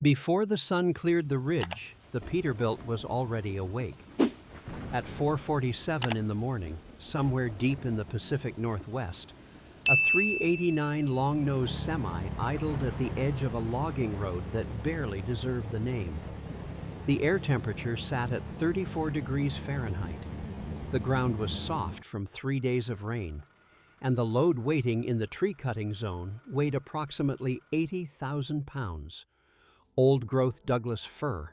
Before the sun cleared the ridge, the Peterbilt was already awake. At 4:47 in the morning, somewhere deep in the Pacific Northwest, a 389 long-nosed semi idled at the edge of a logging road that barely deserved the name. The air temperature sat at 34 degrees Fahrenheit. The ground was soft from 3 days of rain, and the load waiting in the tree-cutting zone weighed approximately 80,000 pounds. Old-growth Douglas fir,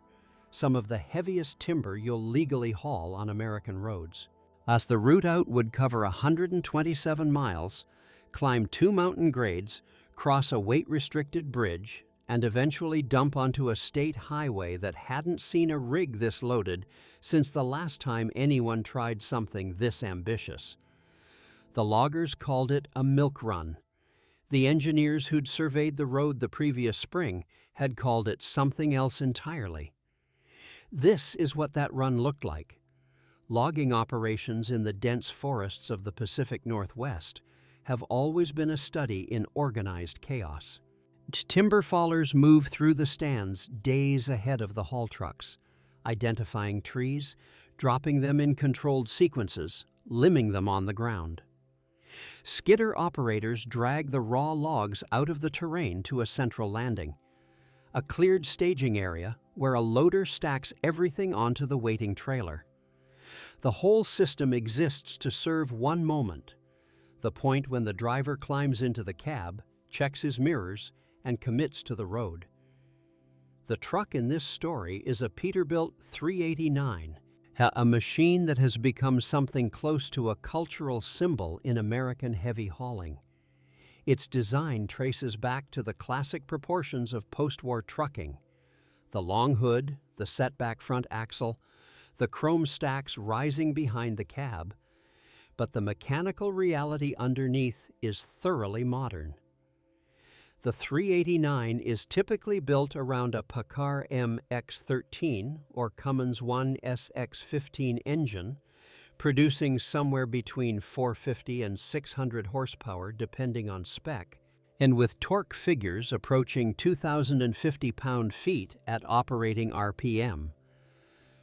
some of the heaviest timber you'll legally haul on American roads. As the route out would cover 127 miles, climb 2 mountain grades, cross a weight-restricted bridge, and eventually dump onto a state highway that hadn't seen a rig this loaded since the last time anyone tried something this ambitious. The loggers called it a milk run. The engineers who'd surveyed the road the previous spring had called it something else entirely. This is what that run looked like. Logging operations in the dense forests of the Pacific Northwest have always been a study in organized chaos. Timber fallers move through the stands days ahead of the haul trucks, identifying trees, dropping them in controlled sequences, limbing them on the ground. Skidder operators drag the raw logs out of the terrain to a central landing, a cleared staging area where a loader stacks everything onto the waiting trailer. The whole system exists to serve one moment, the point when the driver climbs into the cab, checks his mirrors, and commits to the road. The truck in this story is a Peterbilt 389, a machine that has become something close to a cultural symbol in American heavy hauling. Its design traces back to the classic proportions of post-war trucking: the long hood, the set-back front axle, the chrome stacks rising behind the cab, but the mechanical reality underneath is thoroughly modern. The 389 is typically built around a Packard MX-13 or Cummins 1 SX-15 engine, producing somewhere between 450 and 600 horsepower depending on spec, and with torque figures approaching 2,050 pound-feet at operating RPM.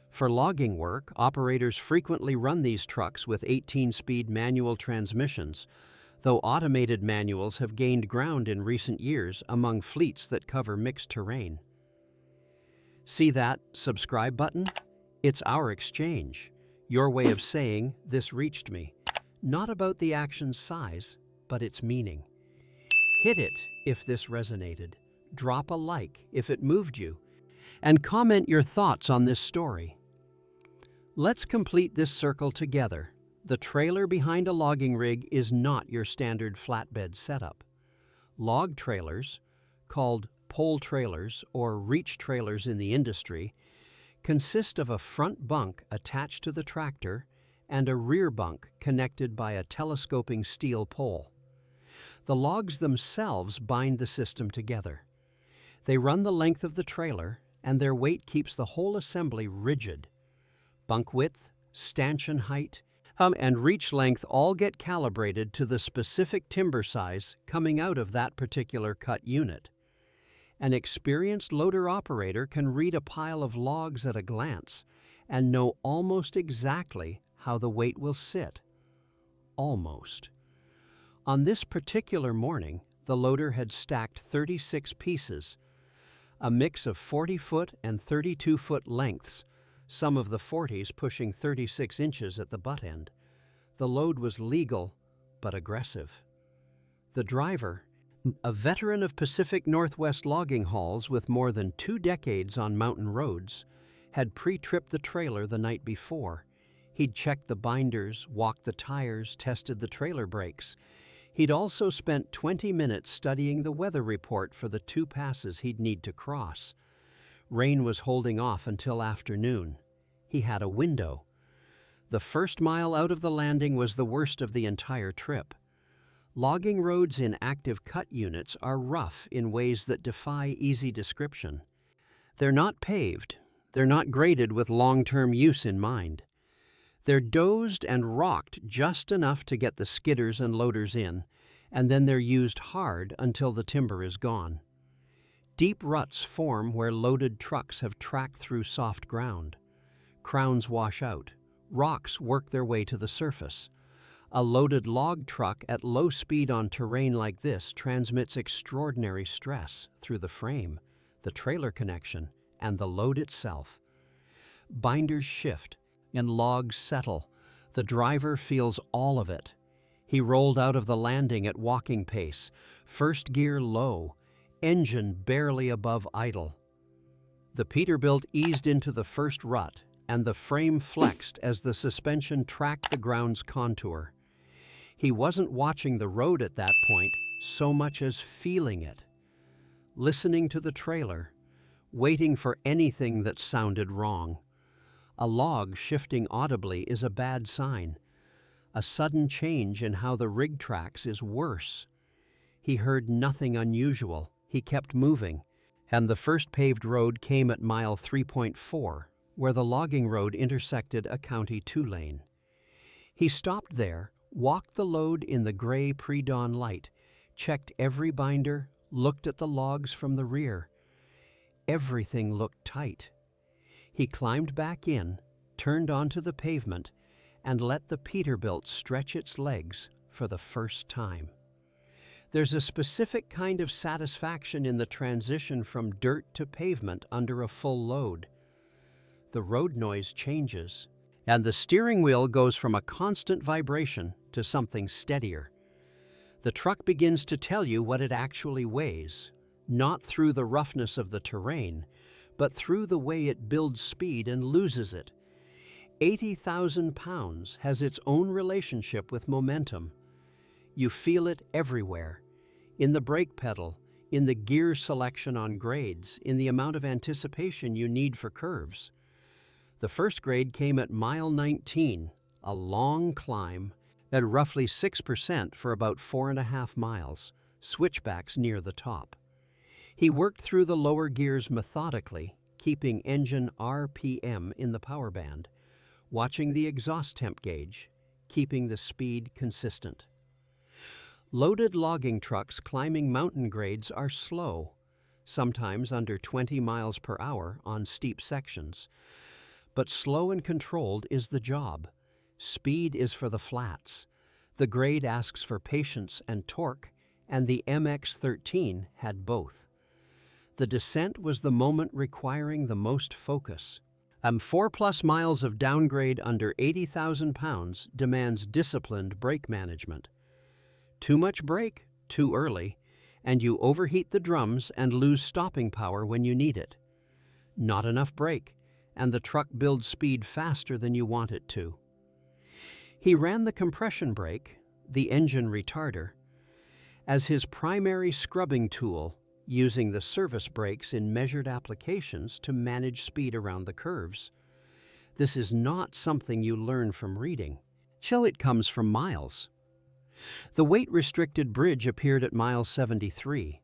For logging work, operators frequently run these trucks with 18-speed manual transmissions, though automated manuals have gained ground in recent years among fleets that cover mixed terrain. See that subscribe button? It's our exchange, your way of saying, "This reached me." Not about the action's size, but its meaning. Hit it if this resonated, drop a like if it moved you, and comment your thoughts on this story. Let's complete this circle together. The trailer behind a logging rig is not your standard flatbed setup. Log trailers, called pole trailers or reach trailers in the industry, consist of a front bunk attached to the tractor and a rear bunk connected by a telescoping steel pole. The logs themselves bind the system together. They run the length of the trailer, and their weight keeps the whole assembly rigid. Bunk width, stanchion height, and reach length all get calibrated to the specific timber size coming out of that particular cut unit. An experienced loader operator can read a pile of logs at a glance and know almost exactly how the weight will sit. Almost. On this particular morning, the loader had stacked 36 pieces, a mix of 40-foot and 32-foot lengths, some of the 40s pushing 36 inches at the butt end. The load was legal, but aggressive. The driver, a veteran of Pacific Northwest logging hauls with more than 2 decades on mountain roads, had pre-tripped the trailer the night before. He'd checked the binders, walked the tires, tested the trailer brakes. He'd also spent 20 minutes studying the weather report for the 2 passes he'd need to cross. Rain was holding off until afternoon. He had a window. The first mile out of the landing was the worst of the entire trip. Logging roads in active cut units are rough in ways that defy easy description. They're not paved. They're not graded with long-term use in mind. They're dozed and rocked just enough to get the skidders and loaders in, and then they're used hard until the timber is gone. Deep ruts form where loaded trucks have tracked through soft ground. Crowns wash out. Rocks work their way to the surface. A loaded log truck at low speed on terrain like this transmits extraordinary stress through the frame, the trailer connection, and the load itself. Binders shift and logs settle. The driver feels all of it. He rolled out of the landing at walking pace, first gear low, engine barely above idle. The Peterbilt eased into the first rut, and the frame flexed as the suspension tracked the ground's contour. He wasn't watching the road at that point so much as feeling it, listening to the trailer, waiting for anything that sounded wrong. A log shifting audibly is a bad sign. A sudden change in how the rig tracks is worse. He heard nothing unusual. He kept moving, and the first paved road came at mile 3.4, where the logging road intersected a County 2 lane. He stopped there, walked the load in the gray pre-dawn light, checked every binder, looked at the logs from the rear. Everything looked tight. He climbed back in, turned onto the pavement, and let the Peterbilt stretch its legs for the first time. There's a specific kind of satisfaction in the transition from dirt to pavement under a full load. The road noise changes, and the steering wheel goes from a constant vibration to something steadier. The truck begins to tell you what it actually weighs, not through the roughness of the terrain, but through the way it builds speed and loses it. 80,000 pounds has its own relationship with momentum. You feel it everywhere, in the brake pedal, in the gear selection on grades, in the amount of anticipation you need for curves. The first grade came at mile 19, a long climb, at roughly 6% for about 4.5 miles, switchbacks near the top. He worked through the lower gears methodically, keeping engine RPM in the power band, watching the exhaust temp gauge, keeping the speed consistent. Loaded logging trucks climbing mountain grades are slow, sometimes under 20 miles per hour on steep sections. But slow and controlled is the job. Speed is for the flats. The grade asks for patience and torque, and the MX-13 had both. The descent was the moment requiring the most focus. 4+ miles of downgrade under 80,000 pounds demands disciplined brake management. Too much brake, too early, and you overheat the drums and lose stopping power when you need it. Not enough brake, and the truck builds speed faster than you want it to. He ran the compression brake, the engine retarder, as his primary scrubbing tool, using the service brakes in measured applications to manage speed around the curves. This is not something you learn from reading. It comes from miles. The weight-restricted bridge appeared at mile 73.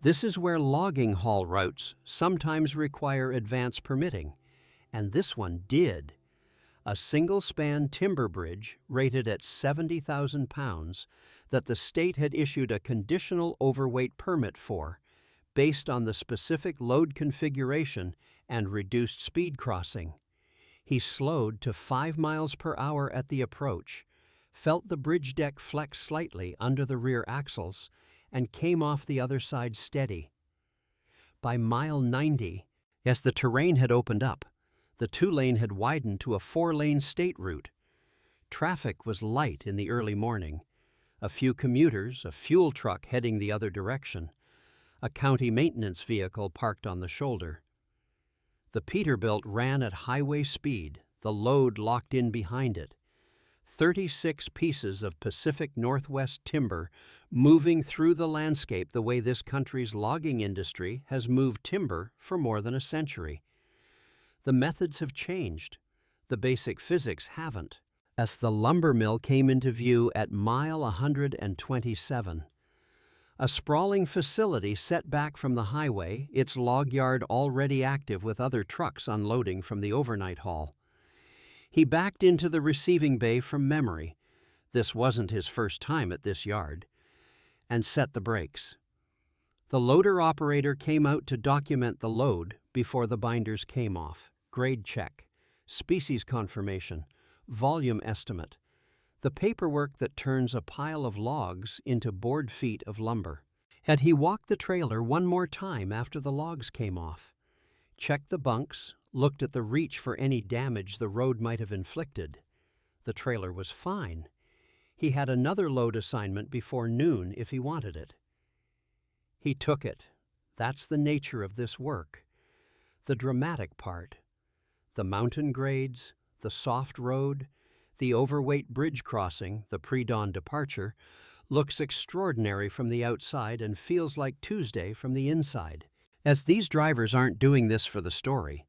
This is where logging haul routes sometimes require advance permitting, and this one did. A single-span timber bridge rated at 70,000 pounds that the state had issued a conditional overweight permit for, based on the specific load configuration and reduced speed crossing. He slowed to 5 miles per hour at the approach, felt the bridge deck flex slightly under the rear axles, and came off the other side steady. By mile 90, as the terrain had opened up, the 2-lane had widened to a 4-lane state route. Traffic was light in the early morning. A few commuters, a fuel truck heading the other direction, a county maintenance vehicle parked on the shoulder. The Peterbilt ran at highway speed, the load locked in behind it. 36 pieces of Pacific Northwest timber moving through the landscape the way this country's logging industry has moved timber for more than a century. The methods have changed. The basic physics haven't. As the lumber mill came into view at mile 127, a sprawling facility set back from the highway, its log yard already active with other trucks unloading from the overnight haul. He backed into the receiving bay from memory. This wasn't his first time at this yard, and set the brakes. The loader operator came out to document the load before the binders came off. Grade check, species confirmation, volume estimate, the paperwork that turns a pile of logs into board feet of lumber. And he walked the trailer one more time after the logs came off. Checked the bunks, looked at the reach for any damage the road might have inflicted. The trailer was fine. He had another load assignment before noon if he wanted it. He took it. That's the nature of this work. The dramatic part. The mountain grades, the soft road, the overweight bridge crossing, the pre-dawn departure, looks extraordinary from the outside and feels like Tuesday from the inside. As these drivers aren't doing this for the story,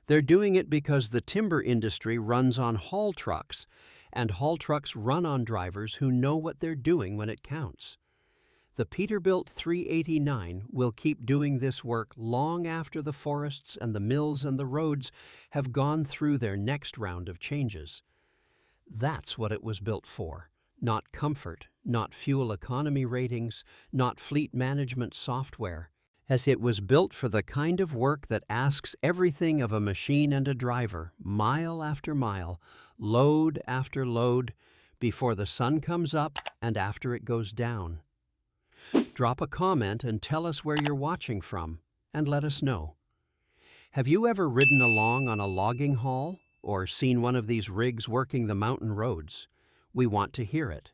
they're doing it because the timber industry runs on haul trucks, and haul trucks run on drivers who know what they're doing when it counts. The Peterbilt 389 will keep doing this work long after the forests and the mills and the roads have gone through their next round of changes. That's what it was built for. Not comfort, not fuel economy ratings, not fleet management software, as it was built for the kind of work that asks everything of a machine and a driver, mile after mile, load after load, before the sun comes up and after it goes down. Drop a comment and tell us where you're watching from, and let us know. Have you ever ridden along on a logging haul or seen one of these rigs working the mountain roads? We want to hear it.